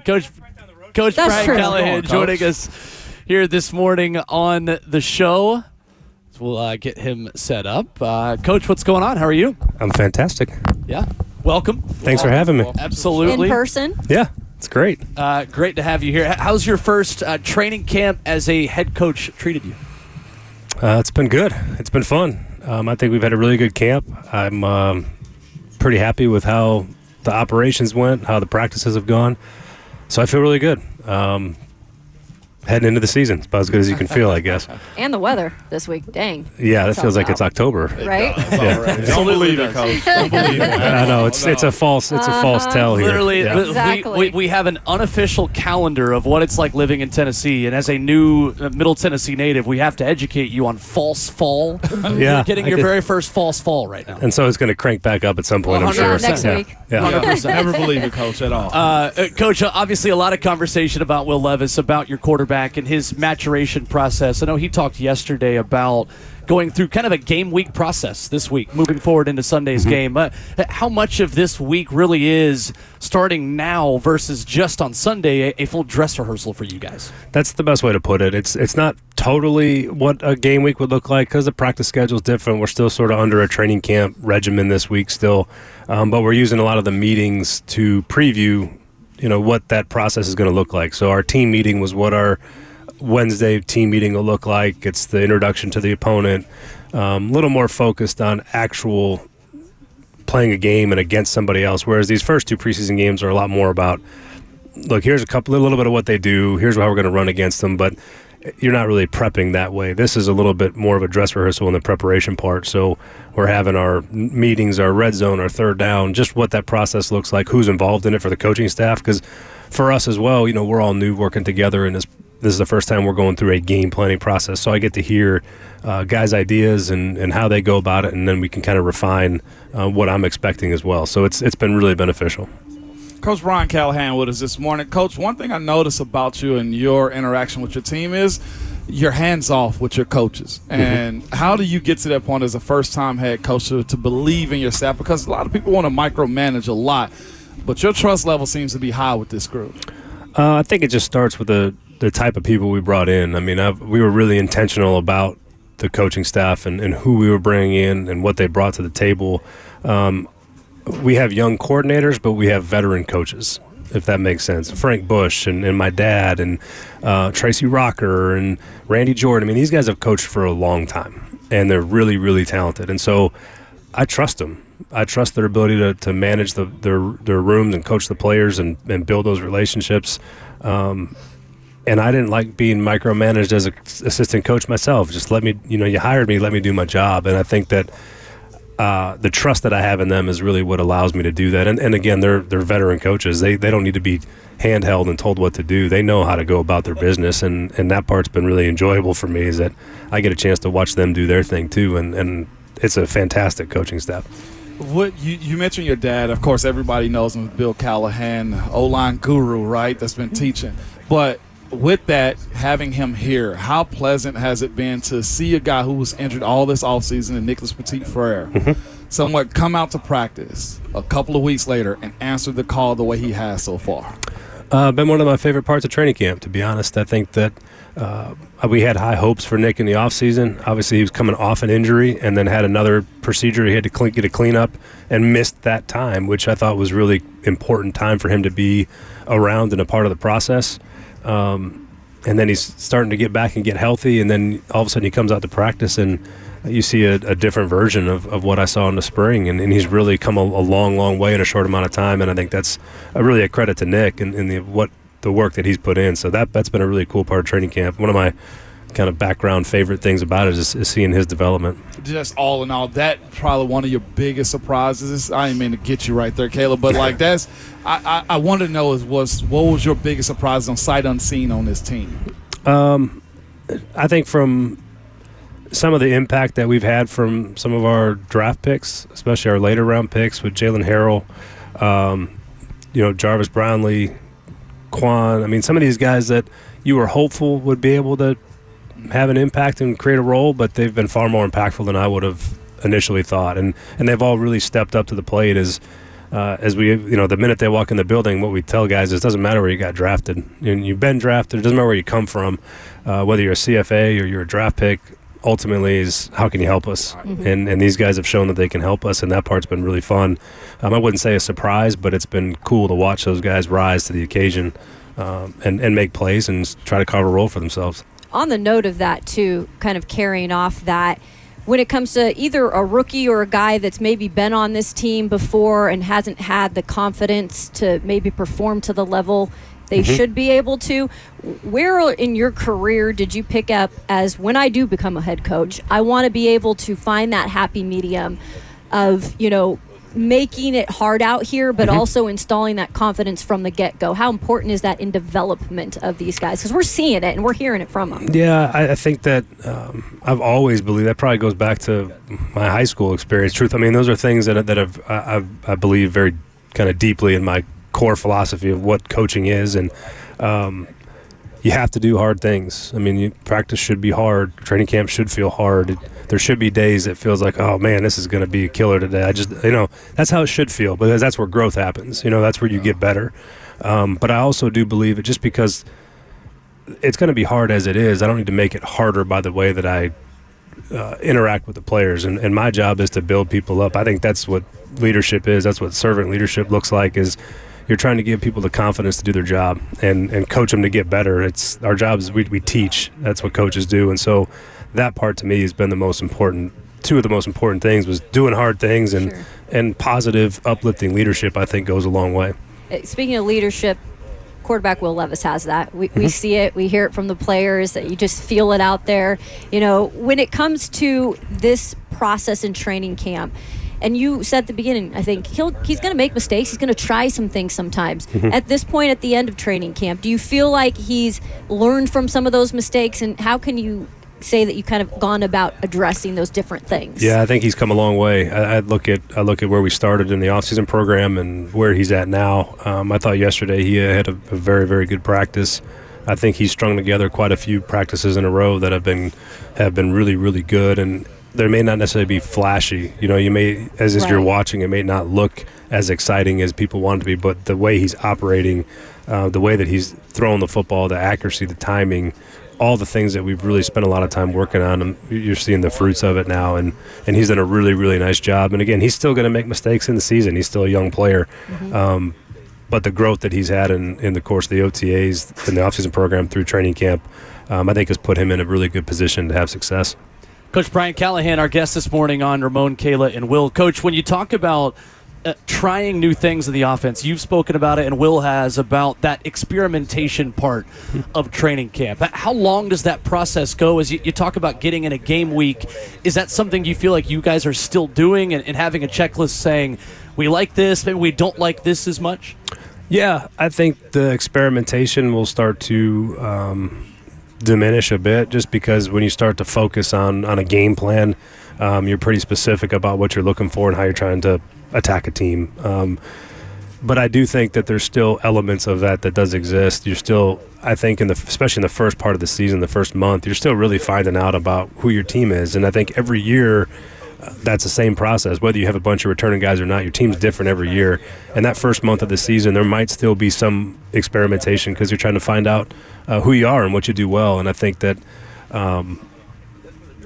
Coach. Coach Brian Callahan joining us here this morning on the show. We'll get him set up. Coach, what's going on? How are you? I'm fantastic. Yeah. Welcome. Thanks for having me. Absolutely. In person? Yeah, it's great. Great to have you here. How's your first training camp as a head coach treated you? It's been good. It's been fun. I think we've had a really good camp. I'm pretty happy with how the operations went, how the practices have gone. So I feel really good. Heading into the season. It's about as good as you can feel, I guess. And the weather this week. Dang. Yeah, that feels like it's October. Right? Yeah. Don't believe it, Coach. Don't believe it. I know it's a false tell here. Literally, Yeah. Exactly. we have an unofficial calendar of what it's like living in Tennessee, and as a new Middle Tennessee native, we have to educate you on false fall. Yeah, You're getting your very first false fall right now. And so it's going to crank back up at some point, I'm sure. Next Yeah. week. Yeah. 100%. Never believe it, Coach, at all. Coach, obviously a lot of conversation about Will Levis, about your quarterback and his maturation process. I know he talked yesterday about going through kind of a game week process this week, moving forward into Sunday's game. How much of this week really is starting now versus just on Sunday a full dress rehearsal for you guys? That's the best way to put it. It's not totally what a game week would look like because the practice schedule is different. We're still sort of under a training camp regimen this week still, but we're using a lot of the meetings to preview, what that process is going to look like. So our team meeting was what our Wednesday team meeting will look like. It's the introduction to the opponent, a little more focused on actual playing a game and against somebody else, whereas these first two preseason games are a lot more about, look, here's a little bit of what they do, here's how we're going to run against them, but you're not really prepping that way. This is a little bit more of a dress rehearsal in the preparation part, so we're having our meetings, our red zone, our third down, just what that process looks like, who's involved in it for the coaching staff, because for us as well, we're all new working together, and this is the first time we're going through a game planning process, so I get to hear guys' ideas and how they go about it, and then we can kind of refine what I'm expecting as well. So it's been really beneficial. Coach Brian Callahan with us this morning. Coach, one thing I notice about you and your interaction with your team is you're hands-off with your coaches. And how do you get to that point as a first-time head coach to believe in your staff? Because a lot of people want to micromanage a lot, but your trust level seems to be high with this group. I think it just starts with the type of people we brought in. I mean, we were really intentional about the coaching staff and who we were bringing in and what they brought to the table. We have young coordinators, but we have veteran coaches, if that makes sense. Frank Bush and my dad and Tracy Rocker and Randy Jordan. I mean, these guys have coached for a long time, and they're really, really talented. And so I trust them. I trust their ability to manage their rooms and coach the players and build those relationships. And I didn't like being micromanaged as an assistant coach myself. Just let me, you hired me, let me do my job. And I think that the trust that I have in them is really what allows me to do that. And again, they're veteran coaches. They don't need to be handheld and told what to do. They know how to go about their business. And that part's been really enjoyable for me, is that I get a chance to watch them do their thing too. And it's a fantastic coaching staff. What you mentioned your dad. Of course, everybody knows him as Bill Callahan, O-line guru, right, that's been teaching. But with that, having him here, how pleasant has it been to see a guy who was injured all this offseason, and Nicholas Petit-Frere, somewhat come out to practice a couple of weeks later and answer the call the way he has so far? Been one of my favorite parts of training camp, to be honest. I think that we had high hopes for Nick in the offseason. Obviously, he was coming off an injury and then had another procedure he had to get a cleanup and missed that time, which I thought was really important time for him to be around and a part of the process. And then he's starting to get back and get healthy, and then all of a sudden he comes out to practice, and you see a different version of what I saw in the spring, and he's really come a long, long way in a short amount of time, and I think that's really a credit to Nick and the work that he's put in. So that's been a really cool part of training camp. One of my kind of background favorite things about it is seeing his development. Just all in all, that probably one of your biggest surprises. I didn't mean to get you right there, Caleb, but like that's I want to know what was your biggest surprise on sight unseen on this team? I think from some of the impact that we've had from some of our draft picks, especially our later round picks with Jalen Harrell, Jarvis Brownlee, Quan. I mean, some of these guys that you were hopeful would be able to have an impact and create a role, but they've been far more impactful than I would have initially thought. And they've all really stepped up to the plate as as we, the minute they walk in the building, what we tell guys is it doesn't matter where you got drafted. You've been drafted. It doesn't matter where you come from, whether you're a CFA or you're a draft pick. Ultimately, is how can you help us? Mm-hmm. And these guys have shown that they can help us, and that part's been really fun. I wouldn't say a surprise, but it's been cool to watch those guys rise to the occasion and make plays and try to carve a role for themselves. On the note of that, too, kind of carrying off that, when it comes to either a rookie or a guy that's maybe been on this team before and hasn't had the confidence to maybe perform to the level they should be able to, where in your career did you pick up as, when I do become a head coach, I want to be able to find that happy medium of, making it hard out here, but also installing that confidence from the get-go? How important is that in development of these guys? Because we're seeing it and we're hearing it from them. Yeah, I think that I've always believed that probably goes back to my high school experience. Truth, those are things that I believe very kind of deeply in my core philosophy of what coaching is, and you have to do hard things. Practice should be hard. Training camp should feel hard. There should be days that feels like, oh man, this is going to be a killer today. That's how it should feel, because that's where growth happens. That's where you get better. But I also do believe that just because it's going to be hard as it is, I don't need to make it harder by the way that I interact with the players. And my job is to build people up. I think that's what leadership is. That's what servant leadership looks like, is you're trying to give people the confidence to do their job and coach them to get better. It's our job is we teach. That's what coaches do. And so that part to me has been the most important. Two of the most important things was doing hard things and positive, uplifting leadership, I think, goes a long way. Speaking of leadership, quarterback Will Levis has that. We see it. We hear it from the players. That you just feel it out there. When it comes to this process in training camp, and you said at the beginning, I think he's going to make mistakes. He's going to try some things sometimes. At this point, at the end of training camp, do you feel like he's learned from some of those mistakes? And how can you say that you've kind of gone about addressing those different things? Yeah, I think he's come a long way. I look at where we started in the offseason program and where he's at now. I thought yesterday he had a very, very good practice. I think he's strung together quite a few practices in a row that have been really, really good. And they may not necessarily be flashy. You may, as you're watching, it may not look as exciting as people want it to be, but the way he's operating, the way that he's throwing the football, the accuracy, the timing, all the things that we've really spent a lot of time working on, and you're seeing the fruits of it now, and he's done a really, really nice job. And again, he's still going to make mistakes in the season. He's still a young player. But the growth that he's had in the course of the OTAs and the offseason program through training camp, I think has put him in a really good position to have success. Coach Brian Callahan, our guest this morning on Ramon, Kayla, and Will. Coach, when you talk about trying new things in the offense, you've spoken about it, and Will has, about that experimentation part of training camp. How long does that process go? As you talk about getting in a game week, is that something you feel like you guys are still doing and having a checklist saying, we like this, maybe we don't like this as much? Yeah, I think the experimentation will start to diminish a bit, just because when you start to focus on a game plan, you're pretty specific about what you're looking for and how you're trying to attack a team. But I do think that there's still elements of that does exist. You're still, I think, especially in the first part of the season, the first month, you're still really finding out about who your team is. And I think every year that's the same process. Whether you have a bunch of returning guys or not, your team's different every year. And that first month of the season, there might still be some experimentation because you're trying to find out who you are and what you do well. And I think that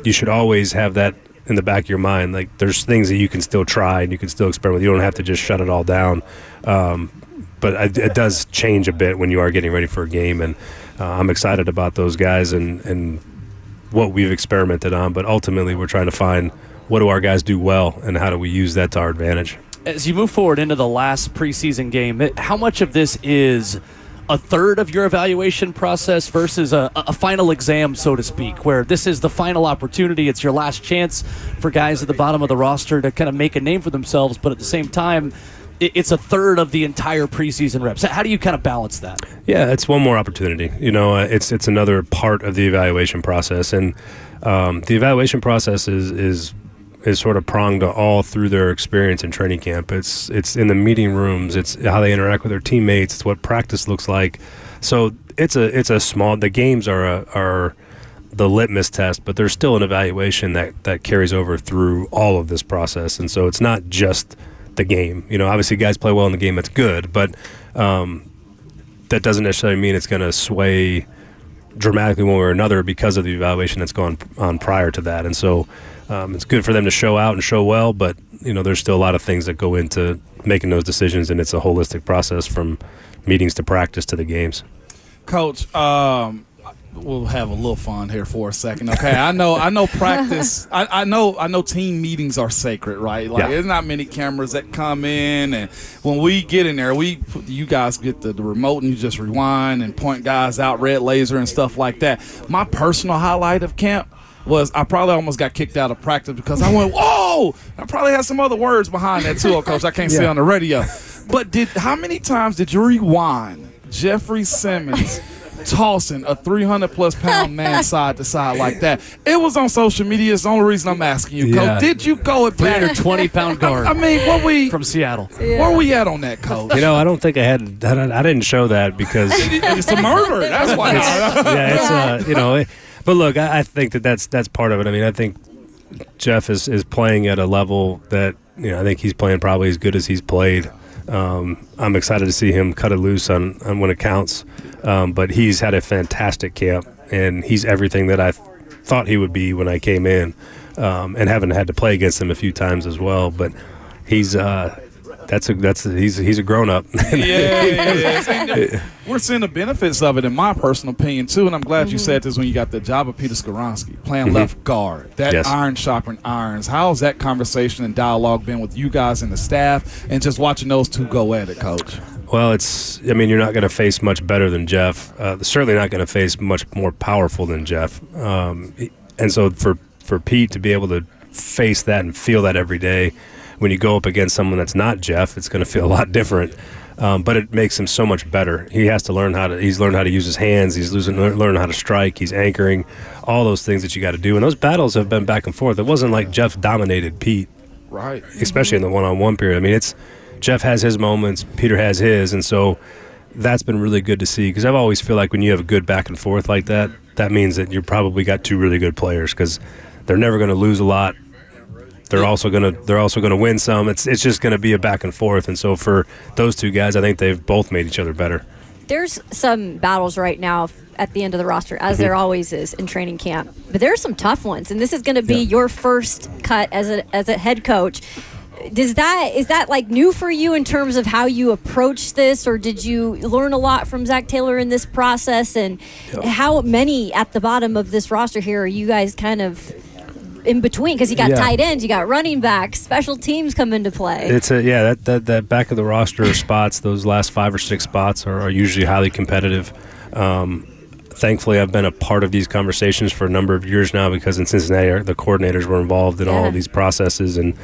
you should always have that in the back of your mind. Like, there's things that you can still try and you can still experiment. You don't have to just shut it all down. But it does change a bit when you are getting ready for a game. And I'm excited about those guys and what we've experimented on. But ultimately, we're trying to find, what do our guys do well, and how do we use that to our advantage? As you move forward into the last preseason game, how much of this is a third of your evaluation process versus a final exam, so to speak, where this is the final opportunity, it's your last chance for guys at the bottom of the roster to kind of make a name for themselves, but at the same time, it's a third of the entire preseason reps. How do you kind of balance that? Yeah, it's one more opportunity. It's another part of the evaluation process, and the evaluation process is sort of pronged all through their experience in training camp. It's in the meeting rooms. It's how they interact with their teammates. It's what practice looks like. So it's a small. The games are the litmus test, but there's still an evaluation that carries over through all of this process. And so it's not just the game. Obviously guys play well in the game, that's good, but that doesn't necessarily mean it's going to sway dramatically one way or another because of the evaluation that's gone on prior to that. And so it's good for them to show out and show well, but there's still a lot of things that go into making those decisions, and it's a holistic process from meetings to practice to the games. Coach, we'll have a little fun here for a second. Okay, I know practice. I know team meetings are sacred, right? Like there's not many cameras that come in, and when we get in there, you guys get the remote and you just rewind and point guys out, red laser and stuff like that. My personal highlight of camp was I probably almost got kicked out of practice because I went, whoa! I probably had some other words behind that too, Coach. I can't say on the radio. But how many times did you rewind Jeffrey Simmons tossing a 300-plus pound man side to side like that? It was on social media. It's the only reason I'm asking you, Coach. Did you go at back? 320-pound guard. I mean, from Seattle. Where we at on that, Coach? I don't think I didn't show that because it's a murder. That's why. But look, I think that's part of it. I mean, I think Jeff is playing at a level that I think he's playing probably as good as he's played. I'm excited to see him cut it loose on when it counts. But he's had a fantastic camp, and he's everything that I thought he would be when I came in, and haven't had to play against him a few times as well. But he's he's a grown up. Yeah. We're seeing the benefits of it, in my personal opinion, too. And I'm glad you said this when you got the job of Peter Skoronsky, playing left guard. That iron sharpened irons. How's that conversation and dialogue been with you guys and the staff, and just watching those two go at it, Coach? Well, you're not going to face much better than Jeff. Certainly not going to face much more powerful than Jeff. And so for Pete to be able to face that and feel that every day, when you go up against someone that's not Jeff, it's going to feel a lot different. But it makes him so much better. He has to he's learned how to use his hands. He's learned how to strike. He's anchoring, all those things that you got to do. And those battles have been back and forth. It wasn't like Jeff dominated Pete, right? Especially in the one-on-one period. I mean, Jeff has his moments, Peter has his, and so that's been really good to see, because I've always feel like when you have a good back and forth like that, that means that you probably got two really good players, because they're never going to lose a lot. They're also gonna win some. It's just gonna be a back and forth, and so for those two guys, I think they've both made each other better. There's some battles right now at the end of the roster, as there always is in training camp, but there are some tough ones, and this is going to be your first cut as a head coach. Is that like new for you in terms of how you approach this, or did you learn a lot from Zach Taylor in this process? And how many at the bottom of this roster here are you guys kind of in between? Because you got tight ends, you got running backs, special teams come into play. It's that back of the roster spots, those last 5 or 6 spots are usually highly competitive. Thankfully, I've been a part of these conversations for a number of years now, because in Cincinnati, the coordinators were involved in all of these processes and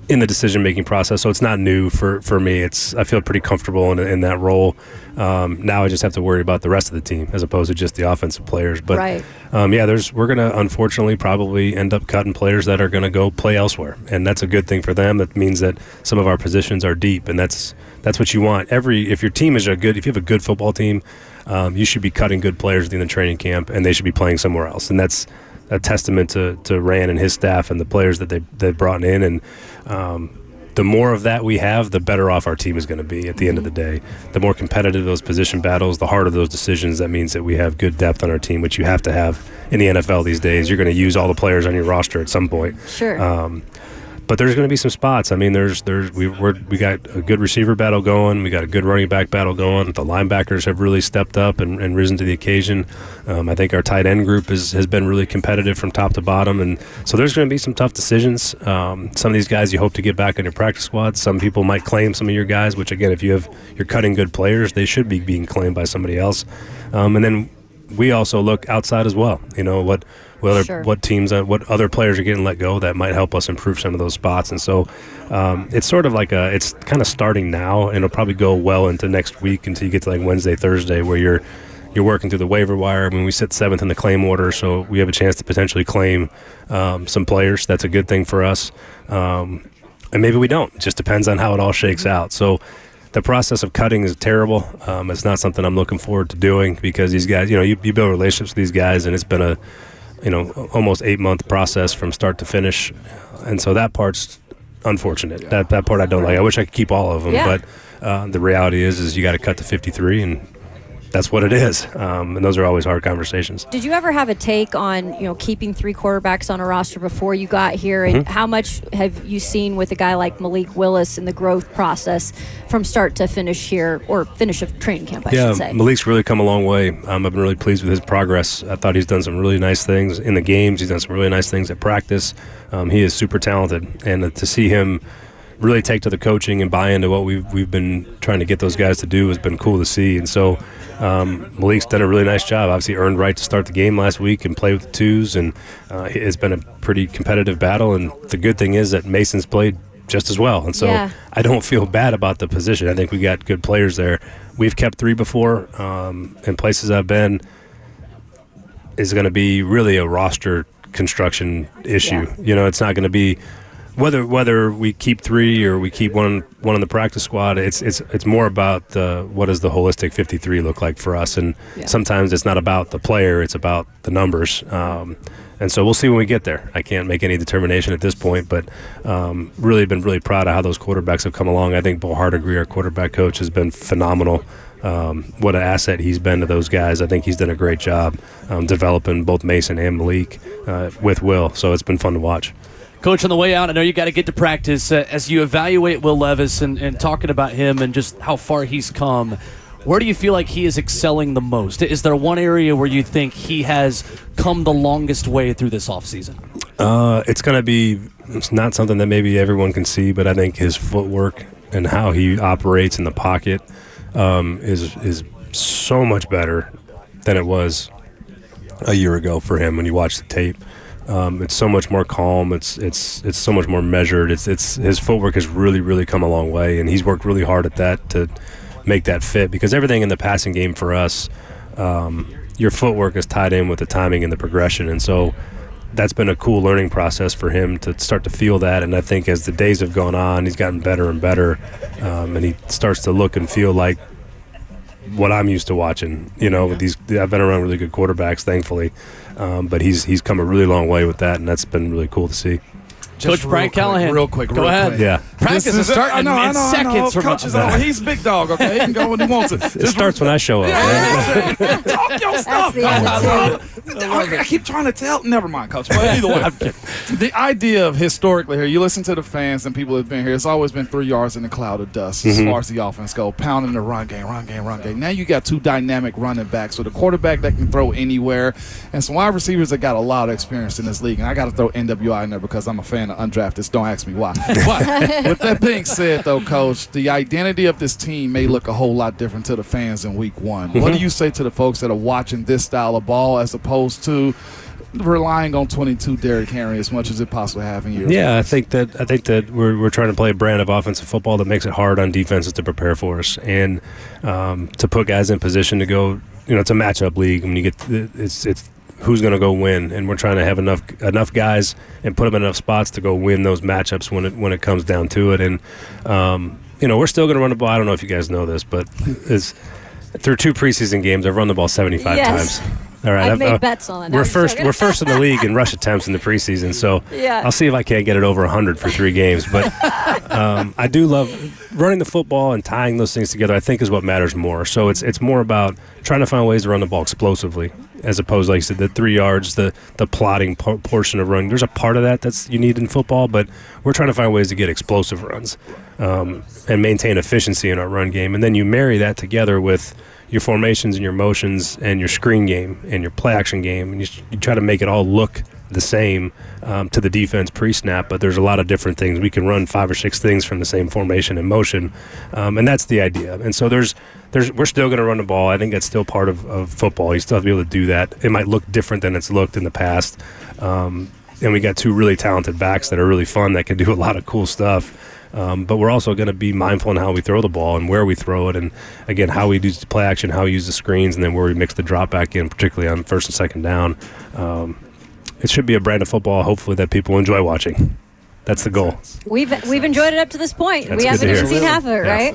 in the decision-making process. So it's not new for me. I feel pretty comfortable in that role. Now I just have to worry about the rest of the team as opposed to just the offensive players. But we're going to unfortunately probably end up cutting players that are going to go play elsewhere, and that's a good thing for them. That means that some of our positions are deep, and that's what you want. If your team is if you have a good football team, you should be cutting good players at the end of training camp, and they should be playing somewhere else. And that's a testament to Rand and his staff and the players that they brought in. And the more of that we have, the better off our team is going to be at the end of the day. The more competitive those position battles, the harder those decisions. That means that we have good depth on our team, which you have to have in the NFL these days. You're going to use all the players on your roster at some point. Sure. But there's going to be some spots. I mean, we got a good receiver battle going. We got a good running back battle going. The linebackers have really stepped up and risen to the occasion. I think our tight end group has been really competitive from top to bottom. And so there's going to be some tough decisions. Some of these guys you hope to get back in your practice squad. Some people might claim some of your guys, which, again, if you're cutting good players, they should be being claimed by somebody else. And then we also look outside as well. What teams, what other players are getting let go that might help us improve some of those spots. And so it's sort of like it's kind of starting now, and it'll probably go well into next week until you get to like Wednesday, Thursday, where you're working through the waiver wire. I mean, we sit 7th in the claim order, so we have a chance to potentially claim some players. That's a good thing for us. And maybe we don't. It just depends on how it all shakes out. So the process of cutting is terrible. It's not something I'm looking forward to doing, because these guys, you build relationships with these guys, and it's been almost 8-month process from start to finish. And so that part's unfortunate. That part I don't like. I wish I could keep all of them, Yeah. but the reality is you got to cut to 53, and that's what it is. And those are always hard conversations. Did you ever have a take on, keeping 3 quarterbacks on a roster before you got here? And how much have you seen with a guy like Malik Willis in the growth process from start to finish here, or finish of training camp, I should say? Malik's really come a long way. I've been really pleased with his progress. I thought he's done some really nice things in the games. He's done some really nice things at practice. He is super talented. And to see him really take to the coaching and buy into what we've been trying to get those guys to do has been cool to see. And so Malik's done a really nice job. Obviously earned right to start the game last week and play with the twos, and it's been a pretty competitive battle. And the good thing is that Mason's played just as well. And so I don't feel bad about the position. I think we got good players there. We've kept 3 before. In places I've been, is going to be really a roster construction issue. It's not going to be whether we keep 3 or we keep one on the practice squad. It's more about what does the holistic 53 look like for us, and sometimes it's not about the player, it's about the numbers. And so we'll see when we get there. I can't make any determination at this point, but really been really proud of how those quarterbacks have come along. I think Bo Hardigree, our quarterback coach, has been phenomenal. What an asset he's been to those guys. I think he's done a great job developing both Mason and Malik with Will, so it's been fun to watch. Coach, on the way out, I know you got to get to practice. As you evaluate Will Levis and talking about him and just how far he's come, where do you feel like he is excelling the most? Is there one area where you think he has come the longest way through this offseason? It's not something that maybe everyone can see, but I think his footwork and how he operates in the pocket is so much better than it was a year ago for him when you watch the tape. It's so much more calm. It's so much more measured. It's his footwork has really, really come a long way, and he's worked really hard at that to make that fit, because everything in the passing game for us, your footwork is tied in with the timing and the progression, and so that's been a cool learning process for him to start to feel that. And I think as the days have gone on, he's gotten better and better, and he starts to look and feel like what I'm used to watching. With these, I've been around really good quarterbacks, thankfully, but he's come a really long way with that, and that's been really cool to see. Coach Brian Callahan. Real quick. Go ahead. Yeah. Practice is starting in seconds. Coach is on. He's big dog, okay? He can go when he wants it. It starts when I show up. Talk your stuff. I keep trying to tell. Never mind, Coach. But either way, the idea of historically here, you listen to the fans and people that have been here, it's always been 3 yards in a cloud of dust as far as the offense go, pounding the run game. Now you got 2 dynamic running backs with a quarterback that can throw anywhere and some wide receivers that got a lot of experience in this league. And I got to throw NWI in there because I'm a fan of undrafted. Don't ask me why. But with that being said, though, Coach, the identity of this team may look a whole lot different to the fans in week 1. What do you say to the folks that are watching this style of ball as opposed to relying on 22 Derrick Henry as much as it possibly have in years? Yeah, I think that we're trying to play a brand of offensive football that makes it hard on defenses to prepare for us, and to put guys in position to go. It's a matchup league. When you get it's who's going to go win, and we're trying to have enough guys and put them in enough spots to go win those matchups when it comes down to it. And we're still going to run the ball. I don't know if you guys know this, but through 2 preseason games, I've run the ball 75 times. All right, I've made bets on it. We're first in the league in rush attempts in the preseason, so I'll see if I can't get it over 100 for 3 games. But I do love running the football and tying those things together. I think is what matters more. So it's more about trying to find ways to run the ball explosively, as opposed, like you said, the 3 yards, the plotting portion of running. There's a part of that that's you need in football, but we're trying to find ways to get explosive runs and maintain efficiency in our run game, and then you marry that together with your formations and your motions and your screen game and your play action game, and you try to make it all look the same to the defense pre-snap, but there's a lot of different things. We can run 5 or 6 things from the same formation and motion, and that's the idea. And so we're still going to run the ball. I think that's still part of football. You still have to be able to do that. It might look different than it's looked in the past, and we got 2 really talented backs that are really fun that can do a lot of cool stuff. But we're also going to be mindful in how we throw the ball and where we throw it, and again how we use the play action, how we use the screens, and then where we mix the drop back in, particularly on 1st and 2nd down. It should be a brand of football, hopefully, that people enjoy watching. That's the goal. We've enjoyed it up to this point. That's we good haven't to even hear. seen half of it, right?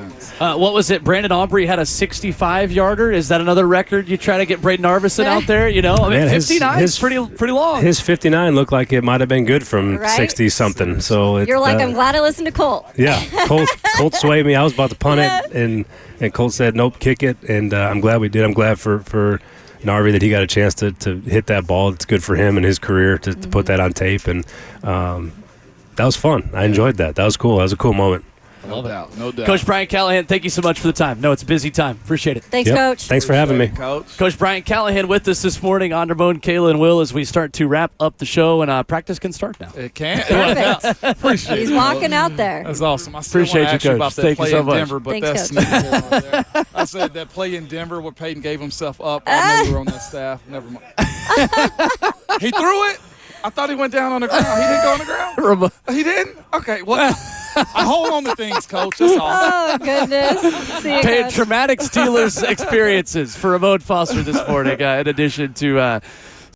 What was it? Brandon Aubrey had a 65-yarder. Is that another record you try to get Braden Arvison out there? You know, I mean, Man, 59 is pretty long. His 59 looked like it might have been good from Right? 60-something. So You're like, I'm glad I listened to Colt. Yeah, Colt swayed me. I was about to punt it, and Colt said, nope, kick it. And I'm glad we did. I'm glad for Narvi that he got a chance to hit that ball. It's good for him and his career to put that on tape. And that was fun. I enjoyed that. That was cool. That was a cool moment. No doubt. No doubt. Coach Brian Callahan, thank you so much for the time. No, it's a busy time. Appreciate it. Thanks, Yep. Coach. Thanks for having me. Coach. Brian Callahan with us this morning on Ramon, Kayla, and Will as we start to wrap up the show, and practice can start now. It can't. Perfect. Appreciate He's it. walking out there. That's awesome. I still Appreciate want to ask you, you Coach. about that Thank you play so in much. Denver, but Thanks, that's Coach. neither here nor there. I said that play in Denver where Peyton gave himself up. I know we were on that staff. Never mind. He threw it. I thought he went down on the ground. He didn't go on the ground. Ramon. He didn't? Okay. Well, I hold on to things, Coach. That's all. Oh, goodness. See you, Paying Coach. traumatic Steelers experiences for Ramon Foster this morning, in addition to